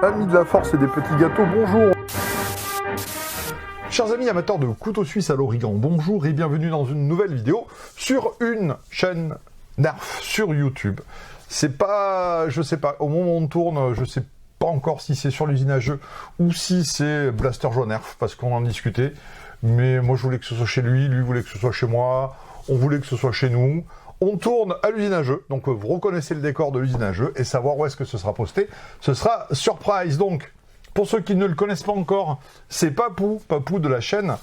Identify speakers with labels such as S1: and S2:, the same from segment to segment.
S1: Amis de la force et des petits gâteaux, bonjour. Chers amis amateurs de couteaux suisses à l'origan, bonjour et bienvenue dans une nouvelle vidéo sur une chaîne Nerf sur YouTube. C'est pas, je sais pas, au moment où on tourne, je sais pas encore si c'est sur l'usine à jeux ou si c'est Blaster Joue Nerf, parce qu'on en discutait. Mais moi je voulais que ce soit chez lui, lui voulait que ce soit chez moi, on voulait que ce soit chez nous. On tourne à l'usine à jeux, donc vous reconnaissez le décor de l'usine à jeux et savoir où est-ce que ce sera posté, ce sera surprise. Donc, pour ceux qui ne le connaissent pas encore, c'est Papou de la chaîne.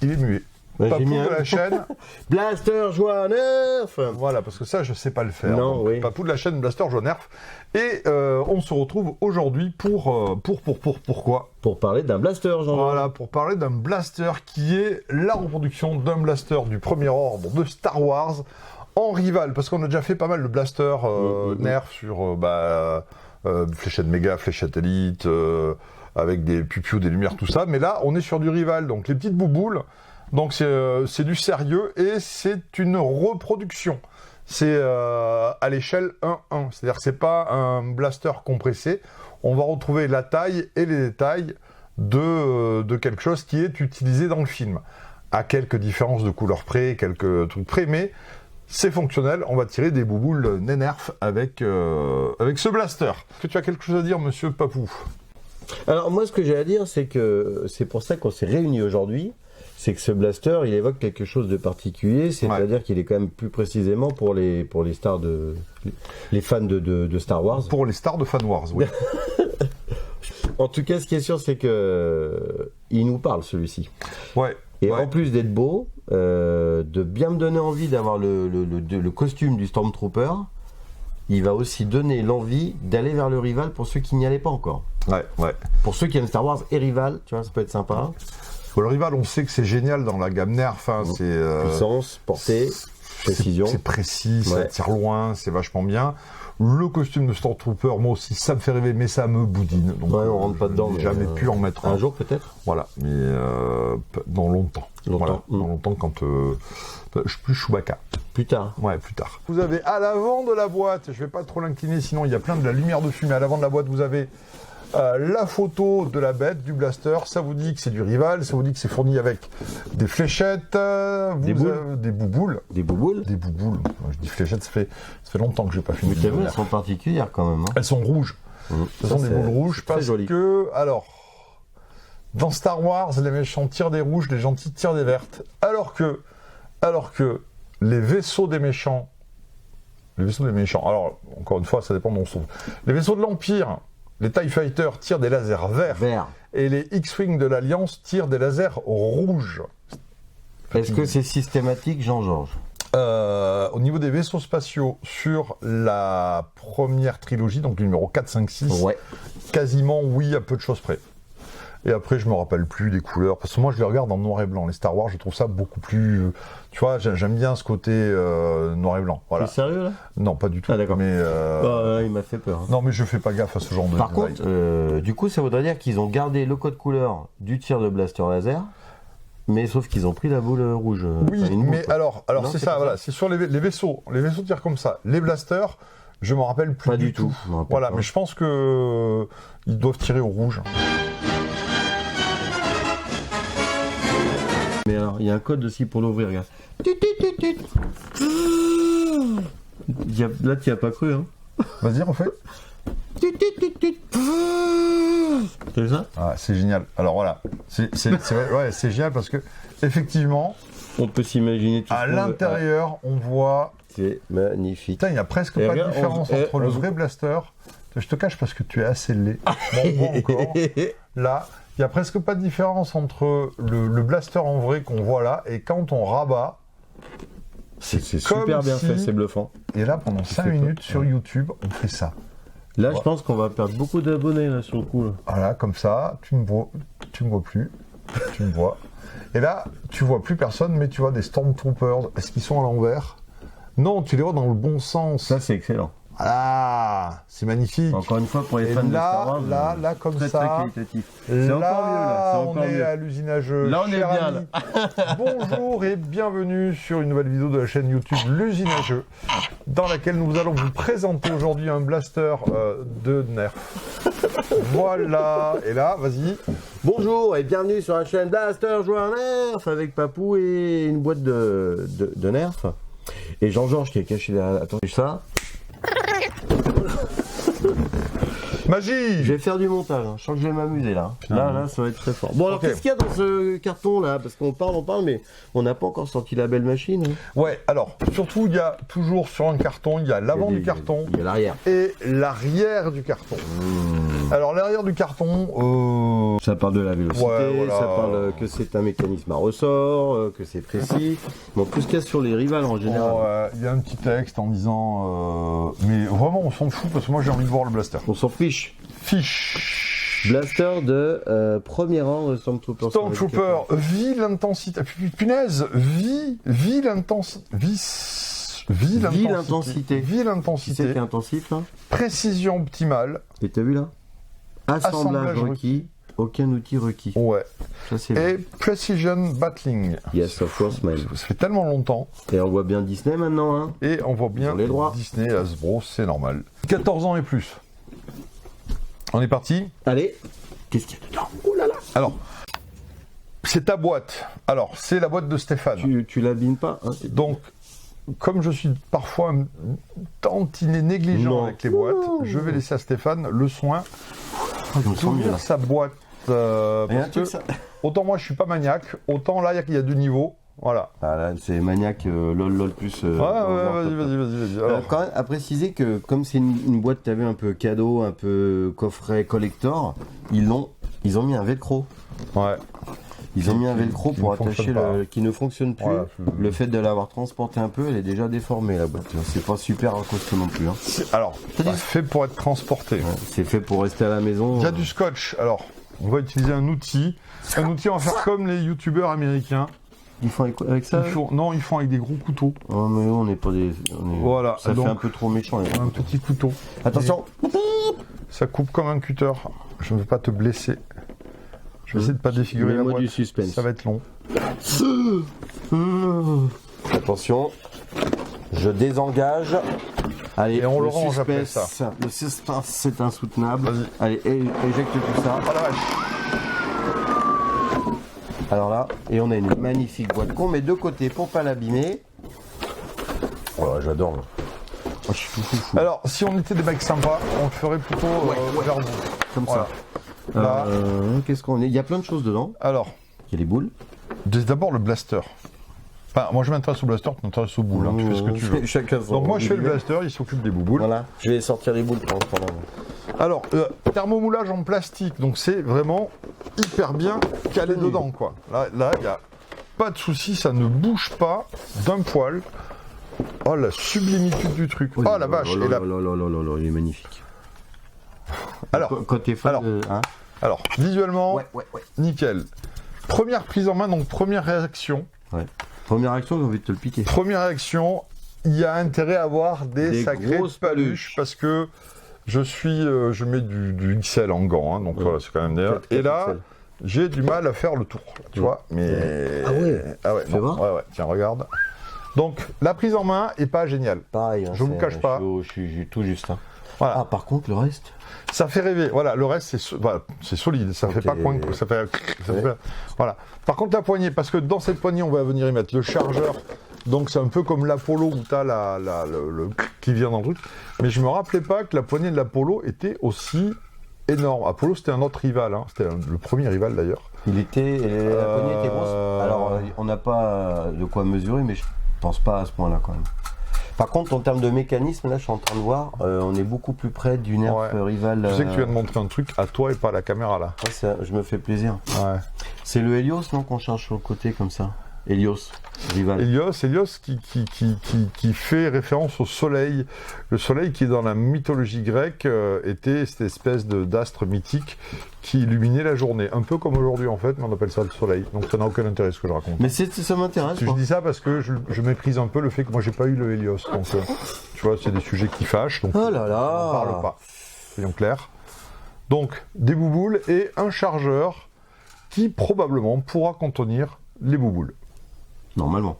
S1: Il est muet.
S2: Bah,
S1: Papou de la chaîne.
S2: Blaster Joue Nerf.
S1: Voilà, parce que ça, je sais pas le faire.
S2: Non,
S1: donc,
S2: oui.
S1: Papou de la chaîne Blaster Joue Nerf. Et on se retrouve aujourd'hui pourquoi ?
S2: Pour parler d'un blaster, Jean.
S1: Voilà, pour parler d'un blaster qui est la reproduction d'un blaster du premier ordre de Star Wars en rival. Parce qu'on a déjà fait pas mal de blasters Nerf sur fléchette méga, fléchette élite, avec des pupious, des lumières, tout ça. Mais là, on est sur du rival, donc les petites bouboules. Donc c'est du sérieux et c'est une reproduction. C'est à l'échelle 1-1, c'est-à-dire que c'est pas un blaster compressé. On va retrouver la taille et les détails de quelque chose qui est utilisé dans le film. À quelques différences de couleur près, quelques trucs près, mais c'est fonctionnel. On va tirer des bouboules Nerf avec ce blaster. Est-ce que tu as quelque chose à dire, monsieur Papou ?
S2: Alors moi, ce que j'ai à dire, c'est que c'est pour ça qu'on s'est réunis aujourd'hui. C'est que ce blaster, il évoque quelque chose de particulier, c'est-à-dire qu'il est quand même plus précisément pour les stars les fans de Star Wars.
S1: Pour les stars de Fan Wars, oui.
S2: En tout cas, ce qui est sûr, c'est que il nous parle, celui-ci.
S1: Ouais.
S2: Et en plus d'être beau, de bien me donner envie d'avoir le costume du Stormtrooper, il va aussi donner l'envie d'aller vers le rival pour ceux qui n'y allaient pas encore.
S1: Ouais.
S2: Pour ceux qui aiment Star Wars et rival, tu vois, ça peut être sympa.
S1: Le rival, on sait que c'est génial dans la gamme Nerf. Hein, c'est
S2: puissance, portée, précision.
S1: C'est précis, ça tire loin, c'est vachement bien. Le costume de Stormtrooper, moi aussi, ça me fait rêver, mais ça me boudine. Donc,
S2: on rentre pas dedans.
S1: J'ai jamais pu en mettre
S2: un jour peut-être.
S1: Voilà, mais dans longtemps. Voilà, dans longtemps quand je suis plus Chewbacca.
S2: Plus tard.
S1: Ouais, plus tard. Vous avez à l'avant de la boîte, je vais pas trop l'incliner, sinon il y a plein de la lumière de fumée. À l'avant de la boîte, vous avez la photo de la bête, du blaster, ça vous dit que c'est du rival, ça vous dit que c'est fourni avec des fléchettes, des bouboules.
S2: Des bouboules.
S1: Je dis fléchettes, ça fait longtemps que j'ai pas fini.
S2: Mais t'as vu, elles sont particulières quand même. Hein.
S1: Elles sont rouges. Ce sont des boules rouges parce que, alors, dans Star Wars, les méchants tirent des rouges, les gentils tirent des vertes. Alors que les vaisseaux des méchants, alors, encore une fois, ça dépend de où on se trouve. Les vaisseaux de l'Empire, les TIE Fighters tirent des lasers verts. Et les X-Wing de l'Alliance tirent des lasers rouges.
S2: Est-ce que c'est systématique, Jean-Georges ?
S1: Au niveau des vaisseaux spatiaux, sur la première trilogie, donc le numéro 4, 5, 6, quasiment oui, à peu de choses près. Et après, je me rappelle plus des couleurs, parce que moi, je les regarde en noir et blanc. Les Star Wars, je trouve ça beaucoup plus... tu vois, j'aime bien ce côté noir et blanc. Voilà.
S2: C'est sérieux, là ?
S1: Non, pas du tout.
S2: Ah, d'accord.
S1: Mais,
S2: il m'a fait peur. Hein.
S1: Non, mais je fais pas gaffe à ce genre de...
S2: Par contre, du coup, ça voudrait dire qu'ils ont gardé le code couleur du tir de blaster laser, mais sauf qu'ils ont pris la boule rouge.
S1: Oui, mais alors c'est ça, voilà. C'est sur les vaisseaux. Les vaisseaux tirent comme ça. Les blasters, je me rappelle plus du tout.
S2: Non,
S1: voilà, mais je pense que ils doivent tirer au rouge.
S2: Mais alors, il y a un code aussi pour l'ouvrir, regarde. Là, tu n'y as pas cru, hein.
S1: Vas-y, refais.
S2: C'est ça ?
S1: Ah, c'est génial. Alors voilà, c'est génial parce que effectivement,
S2: on peut s'imaginer tout
S1: à l'intérieur, on voit.
S2: C'est magnifique.
S1: Putain, il n'y a presque pas de différence entre le vrai blaster. Je te cache parce que tu es assez laid. Bon, encore. Là, il n'y a presque pas de différence entre le blaster en vrai qu'on voit là et quand on rabat.
S2: C'est super bien fait, c'est bluffant.
S1: Et là, pendant 5 minutes sur YouTube, on fait ça.
S2: Là, je pense qu'on va perdre beaucoup d'abonnés là sur le coup. Là.
S1: Voilà, comme ça, tu me vois plus, tu me vois. Et là, tu vois plus personne, mais tu vois des Stormtroopers. Est-ce qu'ils sont à l'envers ? Non, tu les vois dans le bon sens.
S2: Ça, c'est excellent.
S1: Ah, c'est magnifique.
S2: Encore une fois, pour les
S1: Et
S2: fans de Star Wars,
S1: là, comme
S2: très,
S1: ça.
S2: très qualitatif. C'est encore mieux, là. C'est
S1: On
S2: encore
S1: est
S2: mieux.
S1: à l'usinageux.
S2: Là, on est
S1: Cher
S2: bien,
S1: ami, bonjour et bienvenue sur une nouvelle vidéo de la chaîne YouTube L'Usinageux, dans laquelle nous allons vous présenter aujourd'hui un blaster de Nerf. Voilà. Et là, vas-y.
S2: Bonjour et bienvenue sur la chaîne Blaster Joueur Nerf avec Papou et une boîte de Nerf. Et Jean-Georges qui est caché derrière. Attends, ça.
S1: Magie.
S2: Je vais faire du montage, hein. Je sens que je vais m'amuser là. Là, ça va être très fort. Bon, alors
S1: Ok.
S2: qu'est-ce qu'il y a dans ce carton là? Parce qu'on parle, mais on n'a pas encore sorti la belle machine. Hein.
S1: Ouais, alors, surtout, il y a toujours sur un carton, il y a l'avant du carton
S2: Il y a l'arrière.
S1: et l'arrière du carton. Alors, l'arrière du carton,
S2: Ça parle de la vélocité,
S1: Ouais, voilà.
S2: ça parle que c'est un mécanisme à ressort, que c'est précis. Bon, tout ce qu'il y a sur les rivales en général.
S1: il y a un petit texte en disant mais vraiment on s'en fout parce que moi j'ai envie de voir le blaster.
S2: On s'en fiche.
S1: Fiche.
S2: Blaster de premier rang Stormtrooper.
S1: Stormtrooper, vit l'intensité. Punaise, vit l'intensité. Vit
S2: l'intensité.
S1: Vit
S2: Si c'est
S1: l'intensité.
S2: intensif là.
S1: Précision optimale.
S2: Et t'as vu là? Assemblage requis. Aucun outil requis.
S1: Ouais.
S2: Ça c'est
S1: Et precision battling.
S2: Yes, of course, man.
S1: Ça fait tellement longtemps.
S2: Et on voit bien Disney maintenant, hein.
S1: Et on voit bien
S2: Ils ont les droits.
S1: Disney, Hasbro, c'est normal. 14 ans et plus. On est parti.
S2: Allez. Qu'est-ce qu'il y a dedans? Oh là là.
S1: Alors, c'est ta boîte. Alors, c'est la boîte de Stéphane.
S2: Tu l'abîmes pas, hein.
S1: Donc, comme je suis parfois un tantinet négligent
S2: Non.
S1: avec les boîtes, je vais laisser à Stéphane le soin
S2: Je me sens mieux,
S1: d'ouvrir
S2: là.
S1: sa boîte.
S2: Il y a un
S1: Parce
S2: truc,
S1: que,
S2: ça.
S1: autant moi je suis pas maniaque, autant là il y a du niveau. Voilà.
S2: Ah là, c'est maniaque lol plus.
S1: Ouais, vas-y. Alors,
S2: Quand même, à préciser que comme c'est une boîte, t'as vu, un peu cadeau, un peu coffret collector, ils ont mis un velcro.
S1: ouais.
S2: Ils ont mis un velcro
S1: qui
S2: pour
S1: ne fonctionne
S2: attacher
S1: pas.
S2: qui ne fonctionne plus.
S1: Voilà.
S2: Le fait de l'avoir transporté un peu, elle est déjà déformée la boîte. C'est pas super costaud non plus. Hein.
S1: Alors, c'est fait pour être transporté.
S2: Ouais, c'est fait pour rester à la maison.
S1: Il y a du scotch. Alors, on va utiliser un outil. Un outil, on va faire comme les youtubeurs américains.
S2: Ils font avec ça.
S1: Ils font avec des gros couteaux.
S2: Oh mais on n'est pas des.
S1: Voilà,
S2: Ça
S1: donc,
S2: fait un peu trop méchant. Les
S1: Un petit couteau.
S2: Attention.
S1: Ça coupe comme un cutter. Je ne vais pas te blesser. Je vais essayer de pas défigurer la
S2: Mets-moi
S1: boîte.
S2: du suspense.
S1: Ça va être long.
S2: Attention. Je désengage. Allez,
S1: Et on le range
S2: suspense,
S1: après
S2: Le suspense, c'est insoutenable.
S1: Vas-y.
S2: Allez, éjecte tout ça.
S1: Oh la vache.
S2: Alors là, et on a une magnifique boîte qu'on met de côté pour pas l'abîmer. Oh, j'adore. Là. Oh, je suis tout fou.
S1: Alors, si on était des mecs sympas, on le ferait plutôt vers vous.
S2: Comme
S1: Voilà.
S2: ça.
S1: Là.
S2: Qu'est-ce qu'on est? Il y a plein de choses dedans.
S1: Alors,
S2: Il y a les boules.
S1: d'abord le blaster. Enfin, moi je m'intéresse au blaster, tu t'intéresses aux boules. Hein, tu fais ce que tu veux.
S2: Chacun son
S1: Donc moi je fais le
S2: boule.
S1: blaster, il s'occupe des bouboules.
S2: Voilà. Je vais sortir les boules pendant.
S1: Alors, thermomoulage en plastique, donc c'est vraiment hyper bien calé dedans, quoi. Là, il n'y a pas de souci, ça ne bouge pas d'un poil. Oh, la sublimitude du truc. Oh, la vache. Et là,
S2: Il est magnifique.
S1: alors,
S2: Quand t'es fan
S1: alors,
S2: de. Hein
S1: alors, visuellement,
S2: ouais.
S1: nickel. Première prise en main, donc première réaction.
S2: Ouais. Première action, j'ai envie de te le piquer.
S1: Première réaction, il y a intérêt à avoir des sacrées
S2: grosses
S1: paluches parce que je mets du XL en gants, hein, donc voilà, c'est quand même d'ailleurs. Et là, j'ai du mal à faire le tour, tu vois. Mais
S2: Ah ouais.
S1: non,
S2: voir
S1: ouais. Tiens, regarde. Donc la prise en main est pas géniale.
S2: Pareil. Hein,
S1: Je vous cache pas.
S2: Je suis tout juste. Hein.
S1: Voilà.
S2: Ah, par contre, le reste.
S1: Ça fait rêver. Voilà, le reste c'est solide. Ça fait pas coin. Ça fait. Voilà. Par contre la poignée, parce que dans cette poignée, on va venir y mettre le chargeur. Donc c'est un peu comme l'Apollo où t'as le qui vient dans le truc. Mais je me rappelais pas que la poignée de l'Apollo était aussi énorme. Apollo c'était un autre rival. Hein. C'était le premier rival d'ailleurs.
S2: La poignée était grosse. Alors, on n'a pas de quoi mesurer, mais je pense pas à ce point-là quand même. Par contre, en termes de mécanisme, là, je suis en train de voir, on est beaucoup plus près du Nerf rival.
S1: Tu sais que tu viens de montrer un truc à toi et pas à la caméra là.
S2: Ouais, je me fais plaisir.
S1: Ouais.
S2: C'est le Helios, non, qu'on charge sur le côté comme ça. Helios, rival.
S1: Hélios qui fait référence au soleil. Le soleil qui, dans la mythologie grecque, était cette espèce d'astre mythique qui illuminait la journée. Un peu comme aujourd'hui, en fait, mais on appelle ça le soleil. Donc ça n'a aucun intérêt ce que je raconte.
S2: Mais ça m'intéresse.
S1: Je dis ça parce que je méprise un peu le fait que moi j'ai pas eu le Hélios. Donc tu vois, c'est des sujets qui fâchent. Donc
S2: oh là là,
S1: on n'en parle pas. Soyons clairs. Donc des bouboules et un chargeur qui probablement pourra contenir les bouboules.
S2: Normalement.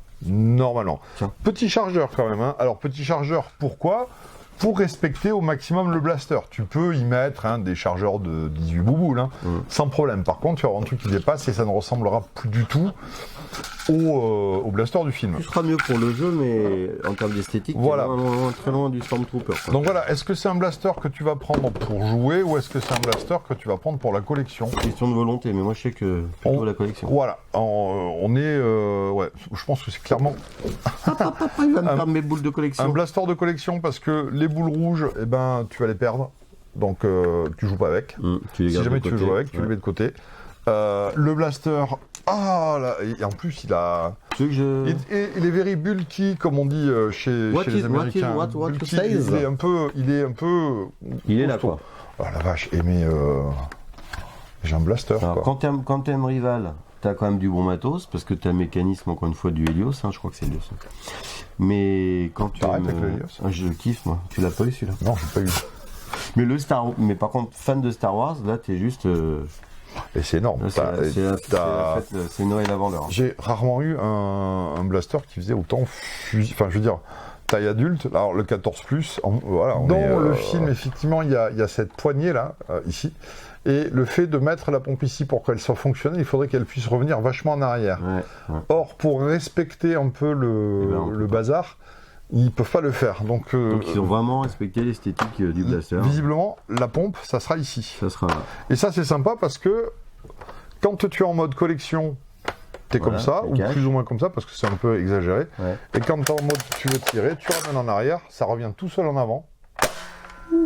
S1: Tiens. Petit chargeur quand même. Hein. Alors petit chargeur, pourquoi ? Pour respecter au maximum le blaster. Tu peux y mettre des chargeurs de 18 bouboules, sans problème. Par contre, tu vas avoir un truc qui dépasse et ça ne ressemblera plus du tout au blaster du film.
S2: Ce sera mieux pour le jeu, mais en termes d'esthétique,
S1: voilà.
S2: Très loin du Stormtrooper. Quoi.
S1: Donc voilà, est-ce que c'est un blaster que tu vas prendre pour jouer ou est-ce que c'est un blaster que tu vas prendre pour la collection ?
S2: Question de volonté, mais moi je sais que plutôt la collection.
S1: Voilà, on est... ouais, je pense que c'est clairement...
S2: Il va me perdre mes boules de collection.
S1: Un blaster de collection parce que les boules rouges, eh ben, tu vas les perdre. Donc tu joues pas avec.
S2: Tu les
S1: si jamais tu veux jouer avec, tu les mets de côté. Le blaster... Ah là, et en plus il a... il est very bulky comme on dit chez les Américains. Bulky, il est un peu...
S2: Il est là quoi.
S1: Oh la vache, mais j'ai un blaster.
S2: Alors,
S1: quoi.
S2: Quand t'aimes Rival, t'as quand même du bon matos, parce que t'as le mécanisme encore une fois du Helios, je crois que c'est Helios. Mais quand tu
S1: aimes... avec le Helios.
S2: Je kiffe moi, tu l'as pas eu celui-là?
S1: Non, j'ai pas eu.
S2: Mais par contre, fan de Star Wars, là t'es juste...
S1: Et c'est énorme.
S2: C'est Noël la vendeur.
S1: J'ai rarement eu un blaster qui faisait autant fusil. Enfin, je veux dire, taille adulte. Alors, le 14+, voilà. Dans le film, effectivement, il y a cette poignée là, ici. Et le fait de mettre la pompe ici pour qu'elle soit fonctionnelle, il faudrait qu'elle puisse revenir vachement en arrière.
S2: Ouais.
S1: Or, pour respecter un peu le bazar, ils peuvent pas le faire. Donc
S2: ils ont vraiment respecté l'esthétique du blaster.
S1: Visiblement, la pompe, ça sera ici.
S2: Ça sera là.
S1: Et ça, c'est sympa parce que quand tu es en mode collection, t'es comme ça, ou plus ou moins comme ça, parce que c'est un peu exagéré. Ouais. Et quand t'es en mode tu veux tirer, tu ramènes en arrière, ça revient tout seul en avant,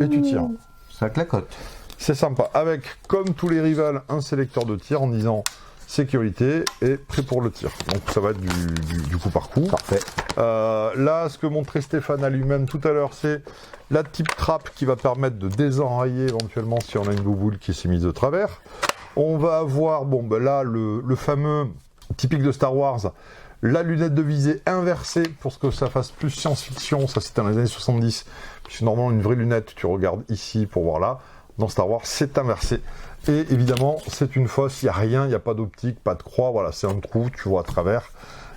S1: et tu tires.
S2: Ça clacote.
S1: C'est sympa. Avec, comme tous les rivals, un sélecteur de tir en disant sécurité et prêt pour le tir. Donc ça va être du coup par coup.
S2: Parfait.
S1: Là, ce que montrait Stéphane à lui-même tout à l'heure, c'est la type trappe qui va permettre de désenrayer éventuellement si on a une bouboule qui s'est mise de travers. On va avoir, là, le fameux typique de Star Wars, la lunette de visée inversée pour que ça fasse plus science-fiction. Ça, c'était dans les années 70. Puisque normalement, une vraie lunette, tu regardes ici pour voir là. Dans Star Wars, c'est inversé. Et évidemment, c'est une fosse, il n'y a rien, il n'y a pas d'optique, pas de croix, voilà, c'est un trou, tu vois à travers.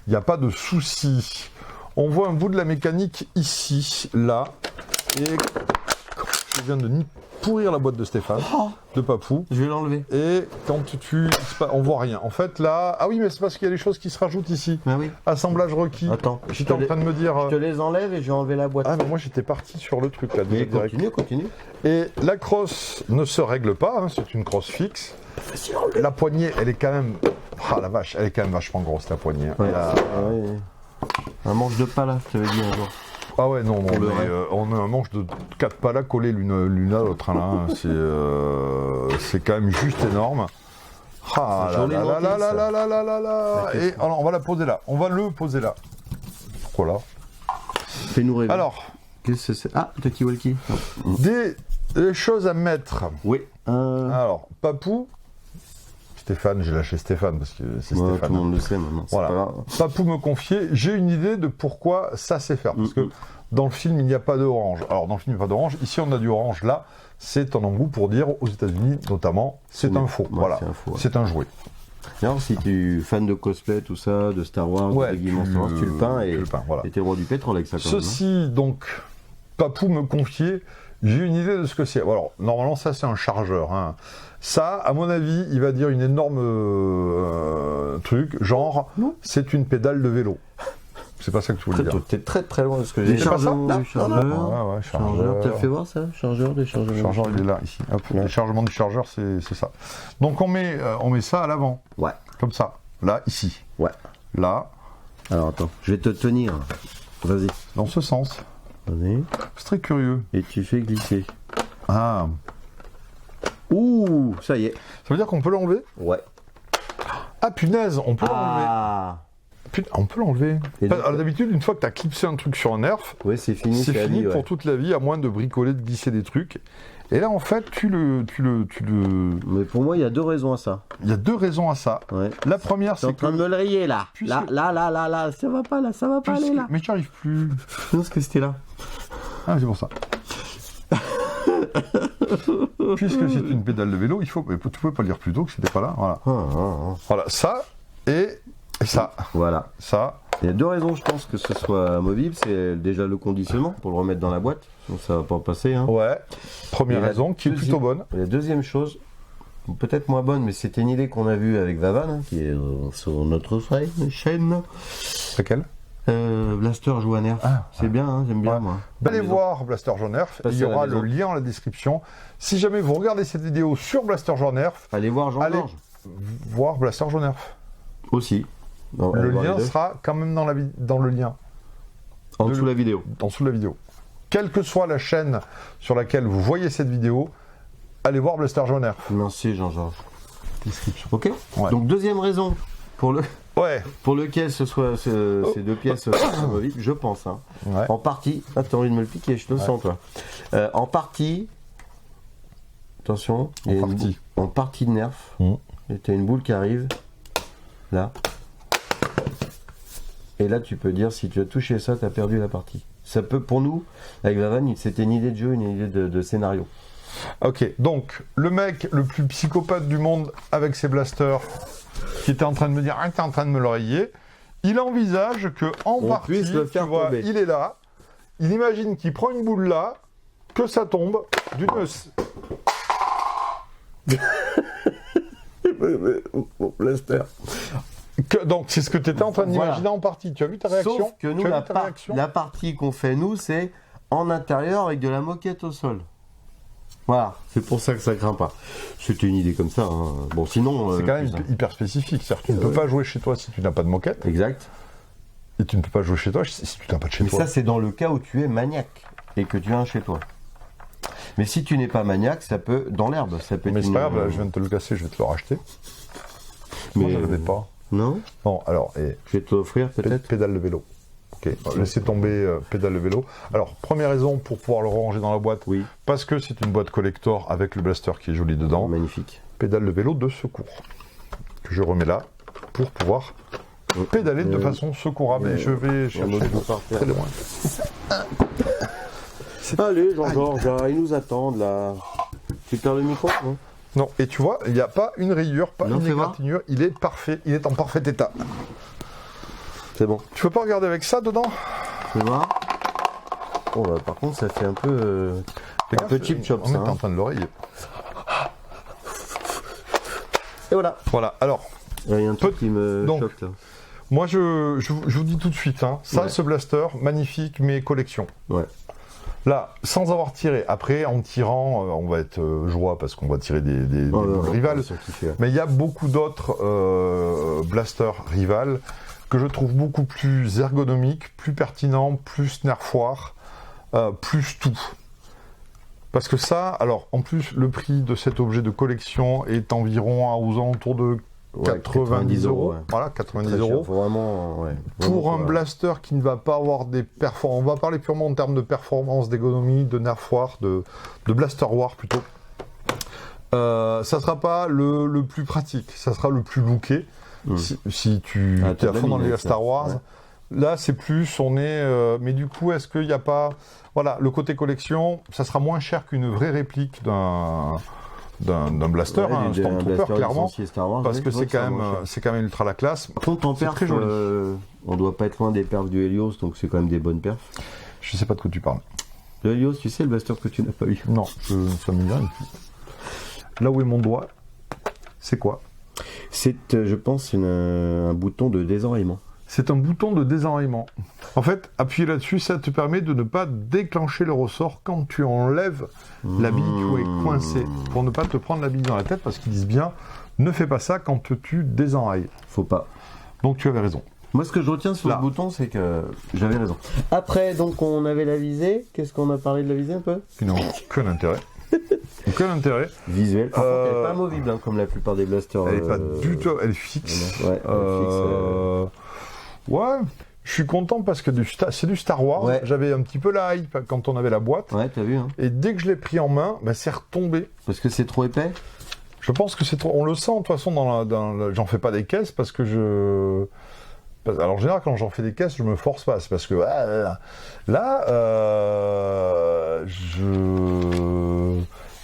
S1: Il n'y a pas de souci. On voit un bout de la mécanique ici, là. Et je viens de pourrir la boîte de Stéphane, de Papou.
S2: Je vais l'enlever.
S1: Et quand on voit rien. En fait, là... Ah oui, mais c'est parce qu'il y a des choses qui se rajoutent ici.
S2: Ah oui.
S1: Assemblage requis.
S2: Attends.
S1: J'étais en train de me dire...
S2: Je te les enlève et je vais enlever la boîte.
S1: Ah, mais moi, j'étais parti sur le truc, là.
S2: Mais continue.
S1: Et la crosse ne se règle pas, c'est une crosse fixe. La poignée, elle est quand même... Ah la vache, elle est quand même vachement grosse, la poignée.
S2: Ouais, un manche de pas là, je t'avais dit un jour.
S1: Ah ouais, non, on a un manche de 4 palas collés l'une à l'autre. C'est quand même juste énorme. Ah là. Et alors, on va la poser là. On va le poser là. Pourquoi là ?
S2: Fais-nous rêver.
S1: Alors.
S2: Qu'est-ce que c'est ? Ah, talkie-walkie.
S1: Des choses à mettre.
S2: Oui.
S1: Alors, Papou. Stéphane, j'ai lâché Stéphane parce que c'est Stéphane.
S2: Tout le monde le sait maintenant.
S1: Voilà. Papou me confiait, j'ai une idée de pourquoi ça sait faire. Parce que dans le film, il n'y a pas d'orange. Alors, dans le film, il n'y a pas d'orange. Ici, on a du orange. Là, c'est un embout pour dire, aux États-Unis notamment, c'est un faux. Voilà, c'est un jouet.
S2: Alors, si tu es fan de cosplay, tout ça, de Star Wars, de Guillemot Star Wars, tu le peins et t'es roi du pétrole avec ça.
S1: Ceci, donc, Papou me confiait, j'ai une idée de ce que c'est. Alors, normalement, ça, c'est un chargeur. Ça, à mon avis, il va dire une énorme truc, genre, c'est une pédale de vélo. C'est pas ça que tu voulais dire.
S2: T'es très très loin de ce que j'ai dit.
S1: Chargeur.
S2: Chargeur. T'as fait voir ça ? Chargeur, déchargement.
S1: Le chargeur, il est là, ici. Hop, le chargement du chargeur, c'est ça. Donc, on met ça à l'avant.
S2: Ouais.
S1: Comme ça. Là, ici.
S2: Ouais.
S1: Là.
S2: Alors, attends, je vais te tenir. Vas-y.
S1: Dans ce sens.
S2: Vas-y.
S1: C'est très curieux.
S2: Et tu fais glisser.
S1: Ah.
S2: Ouh, ça y est.
S1: Ça veut dire qu'on peut l'enlever ?
S2: Ouais.
S1: Ah, punaise, on peut l'enlever. Putain, on peut l'enlever. D'habitude, une fois que tu as clipsé un truc sur un nerf,
S2: c'est fini,
S1: c'est fini
S2: vie,
S1: pour toute la vie, à moins de bricoler, de glisser des trucs. Et là, en fait, tu le...
S2: Mais pour moi, il y a 2 raisons à ça.
S1: Il y a 2 raisons à ça.
S2: Ouais.
S1: La première, c'est
S2: en train de me le rayer, là.
S1: Puisque...
S2: Là, ça va pas, là, ça va pas aller, là.
S1: Mais tu arrives plus.
S2: Je pense que c'était là.
S1: Ah, c'est pour ça. Puisque c'est une pédale de vélo, il faut... Tu pouvais pas le dire plus tôt que c'était pas là. Voilà. Voilà, ça et ça.
S2: Voilà.
S1: Ça.
S2: Il y a 2 raisons, je pense, que ce soit amovible. C'est déjà le conditionnement pour le remettre dans la boîte. Donc ça va pas passer. Hein.
S1: Ouais. Première raison qui est plutôt bonne.
S2: La deuxième chose, peut-être moins bonne, mais c'était une idée qu'on a vue avec Vavan, hein, qui est sur notre chaîne.
S1: Laquelle
S2: Blaster joue à nerf. C'est bien, hein, j'aime bien moi.
S1: Allez voir Blaster Joue à nerf. Il y aura le lien dans la description. Si jamais vous regardez cette vidéo sur Blaster Joue à nerf,
S2: allez voir Jean-Georges.
S1: Voir Blaster Joue à nerf.
S2: Aussi.
S1: Non, le lien sera quand même dans le lien.
S2: En dessous de la vidéo.
S1: En dessous de la vidéo. Quelle que soit la chaîne sur laquelle vous voyez cette vidéo, allez voir Blaster Joue à nerf.
S2: Merci Jean-Georges.
S1: Description.
S2: Ok.
S1: Ouais.
S2: Donc deuxième raison pour lequel ces 2 pièces sont amovibles, je pense. Hein.
S1: Ouais.
S2: En partie. Ah, t'as envie de me le piquer, je te le sens toi. En partie. Attention. En partie de nerf. Et t'as une boule qui arrive. Là. Et là, tu peux dire, si tu as touché ça, tu as perdu la partie. Ça peut, pour nous, avec Vavan, c'était une idée de jeu, une idée de scénario.
S1: Ok, donc, le mec le plus psychopathe du monde avec ses blasters, qui était en train de me dire, ah, t'es en train de me l'oreiller, il envisage que en partie,
S2: puisse le faire
S1: tu vois,
S2: tomber.
S1: il est là, il imagine qu'il prend une boule là, que ça tombe d'une...
S2: Mon blaster.
S1: Donc, c'est ce que tu étais en train d'imaginer en partie. Tu as vu ta réaction?
S2: Sauf que nous, la partie qu'on fait, nous, c'est en intérieur avec de la moquette au sol. Voilà, c'est pour ça que ça craint pas. C'était une idée comme ça. Hein. Bon, sinon...
S1: c'est quand même hyper spécifique. C'est-à-dire que tu ne peux pas jouer chez toi si tu n'as pas de moquette.
S2: Exact.
S1: Et tu ne peux pas jouer chez toi si tu n'as pas de chez toi.
S2: Mais ça, c'est dans le cas où tu es maniaque et que tu as un chez toi. Mais si tu n'es pas maniaque, ça peut... Dans l'herbe, ça peut être...
S1: Mais c'est pas grave, là, je viens de te le casser, je vais te le racheter.
S2: Mais
S1: moi, je ne l'avais pas.
S2: Non.
S1: Bon, alors...
S2: Je vais te l'offrir peut-être.
S1: Pédale de vélo. Ok, laissez tomber pédale de vélo. Alors, première raison pour pouvoir le ranger dans la boîte,
S2: oui.
S1: Parce que c'est une boîte collector avec le blaster qui est joli dedans.
S2: Magnifique.
S1: Pédale de vélo de secours. Que je remets là pour pouvoir pédaler de façon secourable. Et je vais chercher très loin.
S2: Allez, Jean-Georges, ils nous attendent là. Tu perds le micro, non?
S1: Non, et tu vois, il n'y a pas une rayure, pas
S2: non,
S1: une égratignure, il est parfait, il est en parfait état.
S2: C'est bon.
S1: Tu peux pas regarder avec ça dedans?
S2: Tu vois. Oh, bah, par contre, ça fait un peu cheap chop, ça.
S1: On est en train de l'oreiller.
S2: Et voilà.
S1: Voilà, alors.
S2: Il y a un truc qui me choque là.
S1: Moi, je vous dis tout de suite, hein, ça, ce blaster, magnifique, mais collection.
S2: Ouais.
S1: Là, sans avoir tiré. Après, en tirant, on va être joie parce qu'on va tirer des rivales. Mais il y a beaucoup d'autres blasters rivales que je trouve beaucoup plus ergonomiques, plus pertinents, plus nerfoirs, plus tout. Parce que ça, alors, en plus, le prix de cet objet de collection est environ aux alentours de 90 euros.
S2: Ouais.
S1: Voilà, 90 euros.
S2: Vraiment,
S1: pour un blaster qui ne va pas avoir des performances. On va parler purement en termes de performance, d'ergonomie, de nerfoir, de blaster war plutôt. Ça sera pas le plus pratique, ça sera le plus looké. Si tu es à fond dans les Star Wars. Ouais. Là, c'est plus, on est... mais du coup, est-ce qu'il n'y a pas... Voilà, le côté collection, ça sera moins cher qu'une vraie réplique d'un blaster, un Stormtrooper, clairement, Wars, parce que c'est quand même ultra la classe.
S2: Par contre, en perf, très joli. On doit pas être loin des perfs du Helios, donc c'est quand même des bonnes perfs.
S1: Je sais pas de quoi tu parles.
S2: Le Helios, tu sais, le blaster que tu n'as pas eu.
S1: Non, ça me dit rien. Là où est mon doigt, c'est quoi?
S2: C'est, je pense, un bouton de désenrayement.
S1: C'est un bouton de désenrayement. En fait, appuyer là-dessus, ça te permet de ne pas déclencher le ressort quand tu enlèves la bille où est coincée, pour ne pas te prendre la bille dans la tête, parce qu'ils disent bien, ne fais pas ça quand tu désenrailles.
S2: Faut pas.
S1: Donc tu avais raison.
S2: Moi, ce que je retiens sur le bouton, c'est que j'avais raison. Après, donc, on avait la visée. Qu'est-ce qu'on a parlé de la visée un peu?
S1: Non, que l'intérêt. Aucun intérêt.
S2: Visuel. Par contre, elle n'est pas amovible, hein, comme la plupart des blasters.
S1: Elle n'est pas du tout, elle est fixe.
S2: Ouais, elle est fixe.
S1: Ouais, je suis content parce que c'est du Star Wars.
S2: Ouais.
S1: J'avais un petit peu la hype quand on avait la boîte.
S2: Ouais, t'as vu, hein.
S1: Et dès que je l'ai pris en main, bah, c'est retombé.
S2: Parce que c'est trop épais.
S1: Je pense que c'est trop. On le sent de toute façon j'en fais pas des caisses parce que alors en général quand j'en fais des caisses, je me force pas. C'est parce que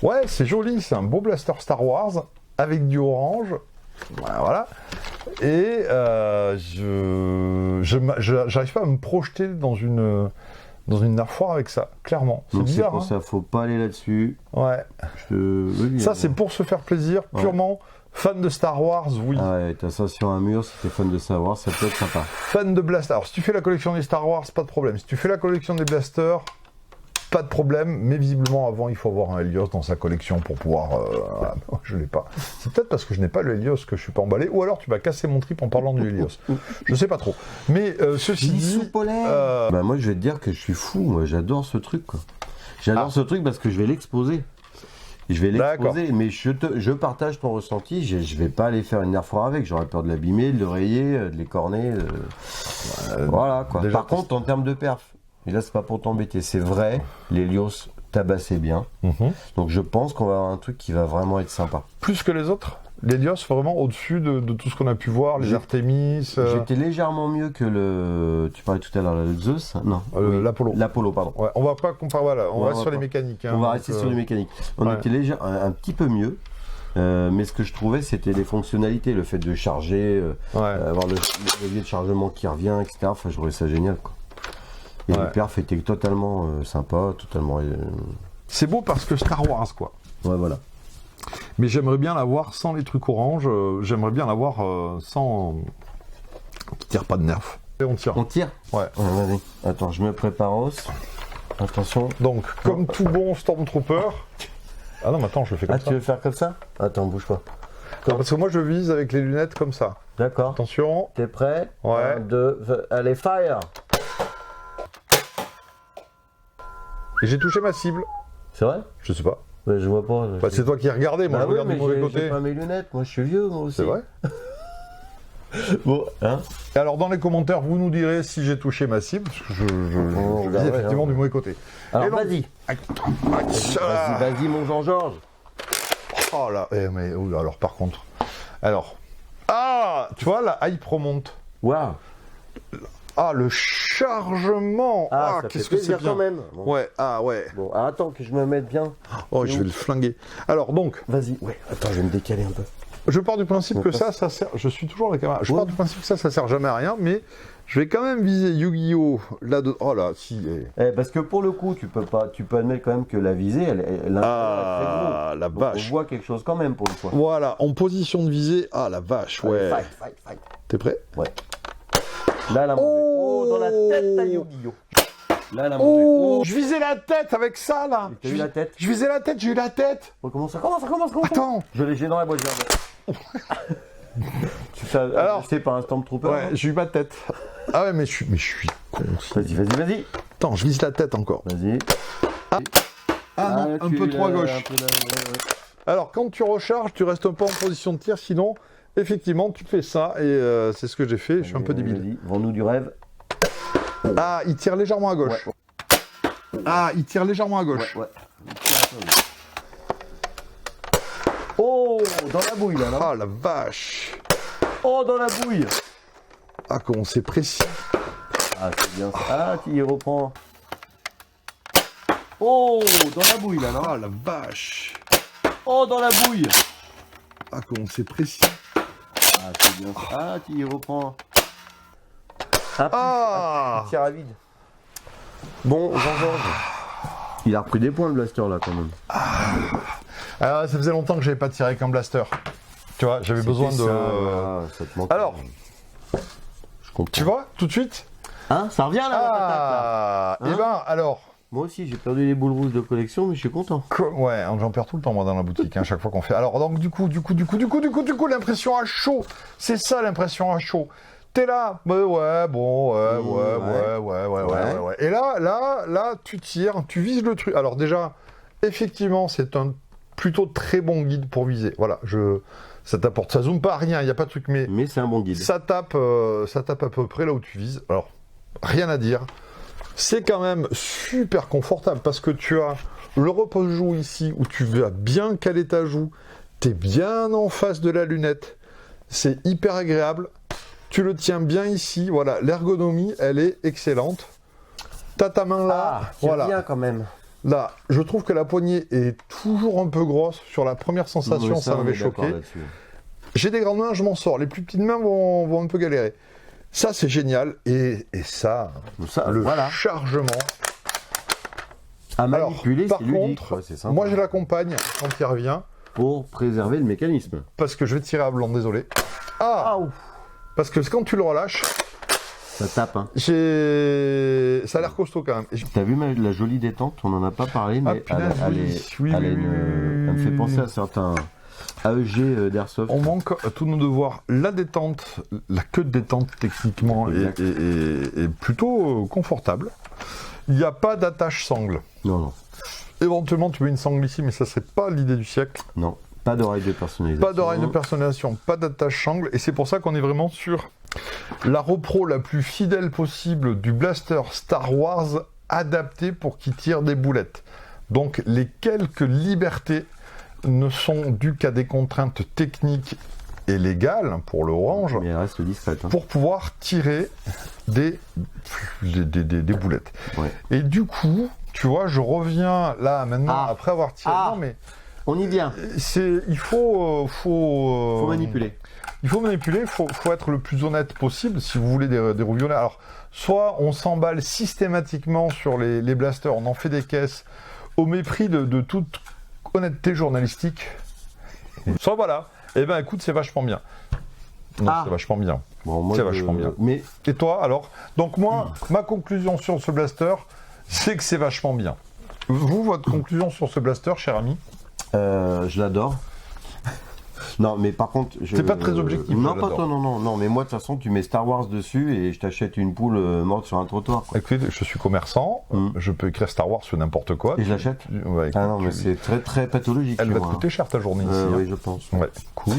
S1: ouais, c'est joli. C'est un beau blaster Star Wars avec du orange. Voilà. Et j'arrive pas à me projeter dans une narfoire avec ça, clairement. C'est
S2: Donc
S1: bizarre.
S2: C'est pour ça, faut pas aller là-dessus.
S1: Ouais.
S2: Oui,
S1: Ça, c'est pour se faire plaisir, purement. Fan de Star Wars, oui.
S2: Ah ouais, t'as ça sur un mur, si t'es fan de Star Wars, ça peut être sympa.
S1: Fan de Blaster. Alors, si tu fais la collection des Star Wars, pas de problème. Si tu fais la collection des blasters, pas de problème. Mais visiblement, avant, il faut avoir un Helios dans sa collection pour pouvoir... voilà. Je l'ai pas. C'est peut-être parce que je n'ai pas le Helios que je suis pas emballé. Ou alors, tu vas casser mon trip en parlant du Helios. Je sais pas trop. Mais ceci dit...
S2: Bah moi, je vais te dire que je suis fou. Moi, j'adore ce truc, quoi. J'adore ce truc parce que je vais l'exposer. Je vais l'exposer, mais je partage ton ressenti. Je vais pas aller faire une nerfoire avec. J'aurais peur de l'abîmer, de le rayer, de l'écorner. Voilà, quoi.
S1: Déjà,
S2: par contre, en termes de perf, et là, c'est pas pour t'embêter, c'est vrai, l'Helios tabassait bien. Donc, je pense qu'on va avoir un truc qui va vraiment être sympa.
S1: Plus que les autres, l'Helios, vraiment au-dessus de tout ce qu'on a pu voir, les Artemis...
S2: J'étais légèrement mieux que le... Tu parlais tout à l'heure, le Zeus. Non.
S1: L'Apollo.
S2: L'Apollo, pardon.
S1: Ouais, on va pas comparer, voilà, on reste sur les mécaniques. Hein,
S2: on va rester sur les mécaniques. On était un petit peu mieux. Mais ce que je trouvais, c'était les fonctionnalités, le fait de charger, avoir le levier de chargement qui revient, etc. Enfin, je trouvais ça génial, quoi. Et le perf était totalement sympa, totalement...
S1: C'est beau parce que Star Wars, quoi.
S2: Ouais, voilà.
S1: Mais j'aimerais bien l'avoir sans les trucs orange, j'aimerais bien l'avoir sans... qui tire pas de nerfs. Et on tire.
S2: On tire ?
S1: Ouais.
S2: Vas-y. Attends, je me prépare os. Attention.
S1: Donc, comme tout bon Stormtrooper... Ah non, mais attends, je le fais comme ça.
S2: Ah, tu veux faire comme ça ? Attends, bouge pas.
S1: Non, parce que moi, je vise avec les lunettes comme ça.
S2: D'accord.
S1: Attention.
S2: T'es prêt ?
S1: Ouais.
S2: 1, 2, allez, fire !
S1: Et j'ai touché ma cible.
S2: C'est vrai ?
S1: Je sais pas.
S2: Mais je vois pas.
S1: Bah, c'est toi qui as regardé, moi je regarde du mauvais côté.
S2: J'ai pas mes lunettes, moi je suis vieux, moi aussi.
S1: C'est vrai.
S2: Bon, hein.
S1: Et alors dans les commentaires, vous nous direz si j'ai touché ma cible, parce que je vise effectivement du mauvais côté.
S2: Alors
S1: donc,
S2: vas-y. Vas-y mon Jean-Georges.
S1: Oh là, mais alors par contre. Alors. Ah, tu vois, la hype remonte.
S2: Waouh.
S1: Ah, le chargement.
S2: Ah,
S1: qu'est-ce que c'est bien.
S2: Quand même. Bon.
S1: Ouais, ouais.
S2: Bon, attends que je me mette bien.
S1: Oh, je vais le flinguer. Alors donc.
S2: Vas-y. Ouais, attends, je vais me décaler un peu.
S1: Je pars du principe que ça sert. Je suis toujours avec la caméra. Je pars du principe que ça sert jamais à rien, mais je vais quand même viser Yu-Gi-Oh! Là de. Oh là, si.
S2: Parce que pour le coup, tu peux admettre quand même que la visée, elle est très gros.
S1: La vache.
S2: On voit quelque chose quand même pour le coup.
S1: Voilà, en position de visée. Ah la vache, ouais.
S2: Allez, fight.
S1: T'es prêt?
S2: Ouais. Là, la mangé. Oh, dans la tête, à Yu-Gi-Oh! Là, la mangé.
S1: Oh, je visais la tête avec ça là.
S2: T'as eu la tête?
S1: Je visais la tête, j'ai eu la tête.
S2: Oh, comment ça commence.
S1: Attends.
S2: J'ai dans la boîte. Alors, c'est pas un Stormtrooper.
S1: Ouais, j'ai eu ma tête. Ah ouais, mais je suis con.
S2: Vas-y.
S1: Attends, je vise la tête encore.
S2: Vas-y.
S1: Non, un peu trop à gauche. Alors, quand tu recharges, tu restes pas en position de tir, sinon, effectivement, tu fais ça, et c'est ce que j'ai fait, je suis un peu débile.
S2: Vas-y, vends-nous du rêve.
S1: Ah, il tire légèrement à gauche. Ouais. Ah, il tire légèrement à gauche.
S2: Ouais. Oh, dans la bouille, là, non?
S1: Ah, la vache.
S2: Oh, dans la bouille.
S1: Ah, comment c'est précis.
S2: Ah, c'est bien ça. Ah, tu y reprends. Oh, dans la bouille, là, non?
S1: Ah, la vache.
S2: Oh, dans la bouille.
S1: Ah, comment c'est précis.
S2: Ah, c'est bien ça. Ah, tu y reprends. Tire à vide. Bon, Jean-Georges. Il a repris des points, le blaster, là, quand même.
S1: Alors, ça faisait longtemps que j'avais pas tiré avec un blaster. Tu vois, j'avais besoin de...
S2: Ça te manque.
S1: Alors,
S2: je comprends.
S1: Tu vois, tout de suite.
S2: Hein, ça revient, là, la patate, là.
S1: Et ben, alors...
S2: Moi aussi, j'ai perdu les boules rousses de collection, mais je suis content.
S1: Ouais, j'en perds tout le temps, moi, dans la boutique, chaque fois qu'on fait... Alors, donc, du coup, l'impression à chaud. C'est ça, l'impression à chaud. T'es là, ouais. Et là, tu tires, tu vises le truc. Alors déjà, effectivement, c'est un plutôt très bon guide pour viser. Voilà, Ça t'apporte, ça zoome pas à rien, il n'y a pas de truc, mais
S2: c'est un bon guide.
S1: ça tape à peu près là où tu vises. Alors, rien à dire. C'est quand même super confortable parce que tu as le repose-joue ici où tu vas bien caler ta joue. Tu es bien en face de la lunette. C'est hyper agréable. Tu le tiens bien ici. Voilà, l'ergonomie, elle est excellente. T'as ta main là. Voilà.
S2: Bien quand même.
S1: Là, je trouve que la poignée est toujours un peu grosse. Sur la première sensation, ça m'avait choqué. J'ai des grandes mains, je m'en sors. Les plus petites mains vont un peu galérer. Ça, c'est génial. Et ça, le chargement.
S2: À manipuler,
S1: par
S2: c'est ludique.
S1: contre, moi, je l'accompagne quand il revient.
S2: Pour préserver le mécanisme.
S1: Parce que je vais tirer à blanc, désolé. Parce que quand tu le relâches...
S2: Ça tape, hein.
S1: Ça a l'air costaud quand même.
S2: T'as vu la jolie détente? On n'en a pas parlé, mais elle me fait penser à certains AEG d'Airsoft.
S1: On manque à tous nos devoirs. La détente, la queue de détente techniquement est plutôt confortable. Il n'y a pas d'attache sangle.
S2: Non.
S1: Éventuellement, tu mets une sangle ici, mais ça serait pas l'idée du siècle.
S2: Non. Pas d'oreille de personnalisation.
S1: Pas d'oreille de personnalisation, pas d'attache sangle, et c'est pour ça qu'on est vraiment sur la repro la plus fidèle possible du blaster Star Wars adapté pour qu'il tire des boulettes. Donc les quelques libertés ne sont dues qu'à des contraintes techniques et légales pour le Orange,
S2: mais elle reste discrète, hein.
S1: Pour pouvoir tirer des boulettes.
S2: Ouais.
S1: Et du coup, tu vois, je reviens là maintenant après avoir tiré. Non mais
S2: on y vient.
S1: Il faut
S2: manipuler.
S1: Il faut manipuler, il faut être le plus honnête possible si vous voulez des roues violettes. Alors, soit on s'emballe systématiquement sur les blasters, on en fait des caisses au mépris de toute honnêteté journalistique. Soit voilà. Eh ben écoute, c'est vachement bien. Non, c'est vachement bien.
S2: Bon,
S1: c'est vachement bien.
S2: Mais...
S1: Et toi, alors? Donc moi, ma conclusion sur ce blaster, c'est que c'est vachement bien. Vous, votre conclusion sur ce blaster, cher ami?
S2: Je l'adore. Non, mais par contre...
S1: C'est pas très objectif.
S2: Non, mais moi, de toute façon, tu mets Star Wars dessus et je t'achète une poule morte sur un trottoir. Quoi.
S1: Écoutez, je suis commerçant, je peux écrire Star Wars sur n'importe quoi.
S2: Et je l'achète non, mais c'est très, très pathologique.
S1: Elle va te coûter cher ta journée ici.
S2: Oui, je pense.
S1: Ouais, cool.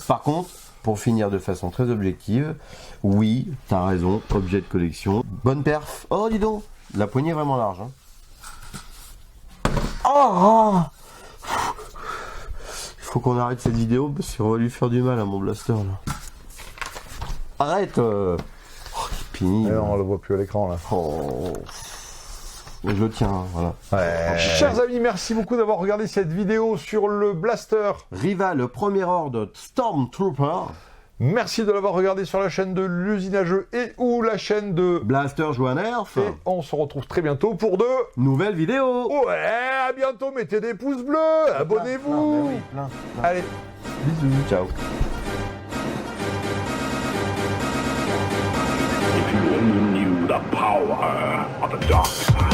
S2: Par contre, pour finir de façon très objective, oui, t'as raison, objet de collection. Bonne perf. Oh, dis donc, la poignée est vraiment large. Hein. Il faut qu'on arrête cette vidéo parce qu'on va lui faire du mal à mon blaster là. Arrête pénible.
S1: On le voit plus à l'écran là.
S2: Je le tiens, voilà.
S1: Ouais. Chers amis, merci beaucoup d'avoir regardé cette vidéo sur le blaster
S2: Rival, le premier ordre Stormtrooper.
S1: Merci de l'avoir regardé sur la chaîne de l'usine à jeux et ou la chaîne de
S2: Blaster Joue à Nerf.
S1: Et on se retrouve très bientôt pour de
S2: nouvelles vidéos.
S1: Ouais, à bientôt, mettez des pouces bleus, abonnez-vous.
S2: Plein.
S1: Allez,
S2: bisous, ciao.
S3: If you only knew the power of the dark side.